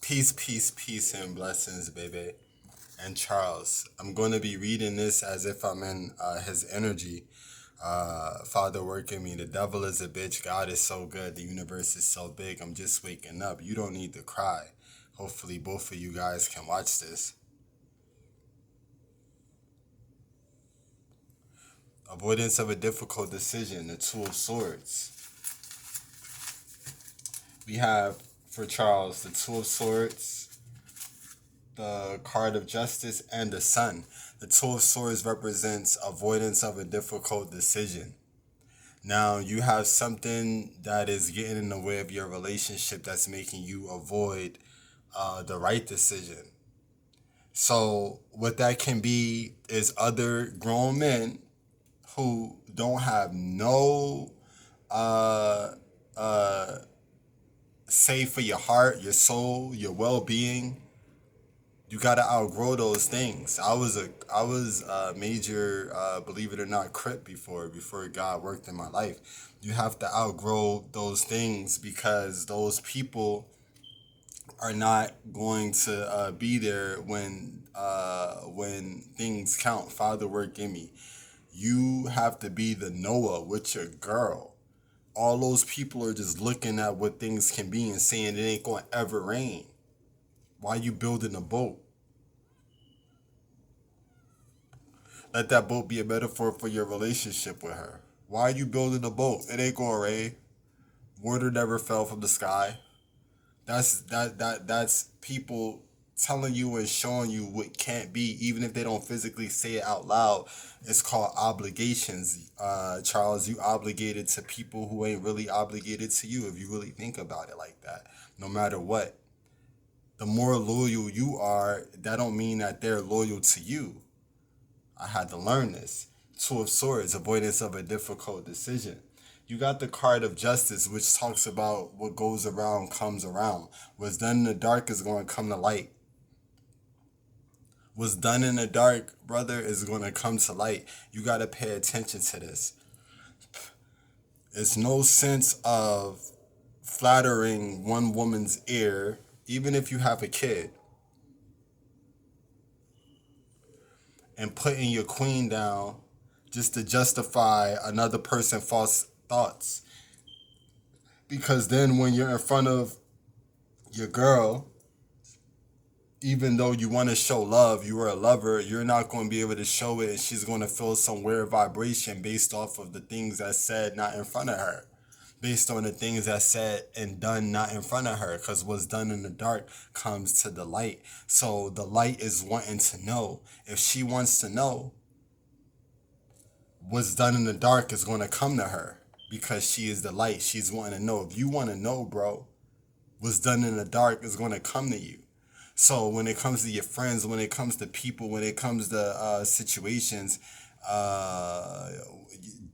Peace, peace, peace, and blessings, baby. And Charles, I'm going to be reading this as if I'm in his energy. Father, work in me. The devil is a bitch. God is so good. The universe is so big. I'm just waking up. You don't need to cry. Hopefully, both of you guys can watch this. Avoidance of a difficult decision. The Two of Swords. We have for Charles the Two of Swords, the card of justice, and the sun. The Two of Swords represents avoidance of a difficult decision. Now you have something that is getting in the way of your relationship that's making you avoid the right decision. So what that can be is other grown men who don't have no uh, uh, say for your heart, your soul, your well-being. You gotta outgrow those things. I was a major believe it or not crip before God worked in my life. You have to outgrow those things because those people are not going to be there when things count. Father, work in me. You have to be the Noah with your girl. All those people are just looking at what things can be and saying it ain't gonna ever rain. Why you building a boat? Let that boat be a metaphor for your relationship with her. Why are you building a boat? It ain't gonna rain. Water never fell from the sky. That's people telling you and showing you what can't be, even if they don't physically say it out loud. It's called obligations. Charles, you obligated to people who ain't really obligated to you if you really think about it like that. No matter what. The more loyal you are, that don't mean that they're loyal to you. I had to learn this. Two of Swords, avoidance of a difficult decision. You got the card of justice, which talks about what goes around comes around. What's done in the dark is going to come to light. What's done in the dark, brother, is going to come to light. You got to pay attention to this. There's no sense of flattering one woman's ear, even if you have a kid, and putting your queen down just to justify another person's false thoughts. Because then when you're in front of your girl, even though you want to show love, you are a lover, you're not going to be able to show it, and she's going to feel some weird vibration based off of the things that's said not in front of her. Based on the things that's said and done not in front of her. Because what's done in the dark comes to the light. So the light is wanting to know. If she wants to know, what's done in the dark is going to come to her. Because she is the light. She's wanting to know. If you want to know, bro, what's done in the dark is going to come to you. So when it comes to your friends, when it comes to people, when it comes to situations,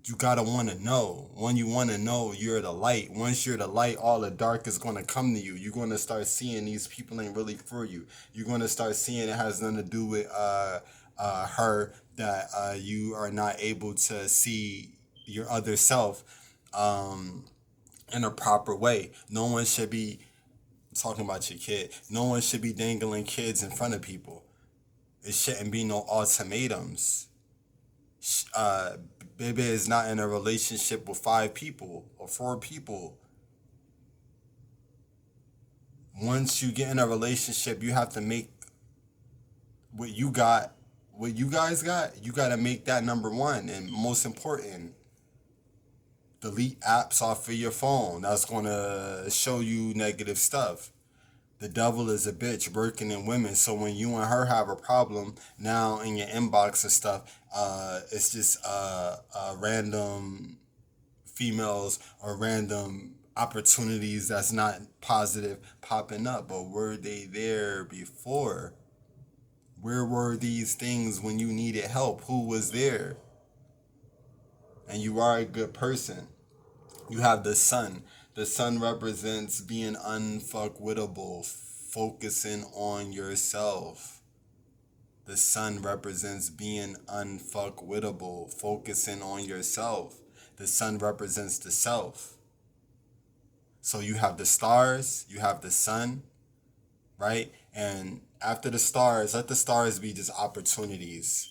you gotta want to know. When you want to know, you're the light. Once you're the light, all the dark is going to come to you. You're going to start seeing these people ain't really for you. You're going to start seeing it has nothing to do with her, that you are not able to see your other self in a proper way. No one should be talking about your kid. No one should be dangling kids in front of people. It shouldn't be no ultimatums. Uh, Baby is not in a relationship with 5 people or 4 people. Once you get in a relationship, you have to make what you got, what you guys got, you got to make that number one. And most important, delete apps off of your phone. That's going to show you negative stuff. The devil is a bitch working in women. So when you and her have a problem now in your inbox and stuff, it's just random females or random opportunities that's not positive popping up. But were they there before? Where were these things when you needed help? Who was there? And you are a good person. You have the sun. The sun represents being unfuckwittable, focusing on yourself. The sun represents being unfuckwittable, focusing on yourself. The sun represents the self. So you have the stars, you have the sun, right? And after the stars, let the stars be just opportunities.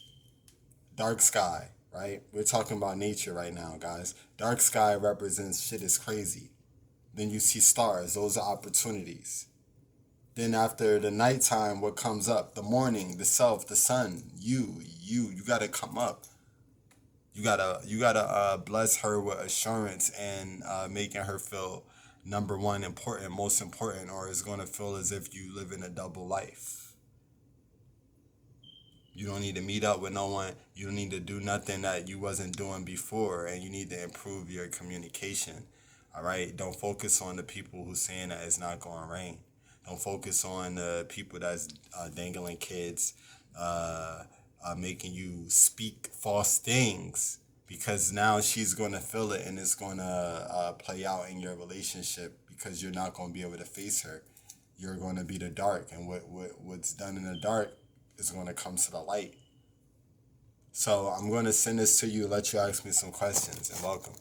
Dark sky, right? We're talking about nature right now, guys. Dark sky represents shit is crazy. Then you see stars, those are opportunities. Then after the nighttime, what comes up? The morning, the self, the sun, you gotta come up. You gotta bless her with assurance and making her feel number one important, most important, or it's gonna feel as if you live in a double life. You don't need to meet up with no one. You don't need to do nothing that you wasn't doing before, and you need to improve your communication. All right. Don't focus on the people who saying that it's not going to rain. Don't focus on the people that's dangling kids, making you speak false things because now she's going to feel it and it's going to play out in your relationship because you're not going to be able to face her. You're going to be the dark, and what's done in the dark is going to come to the light. So I'm going to send this to you, let you ask me some questions, and welcome.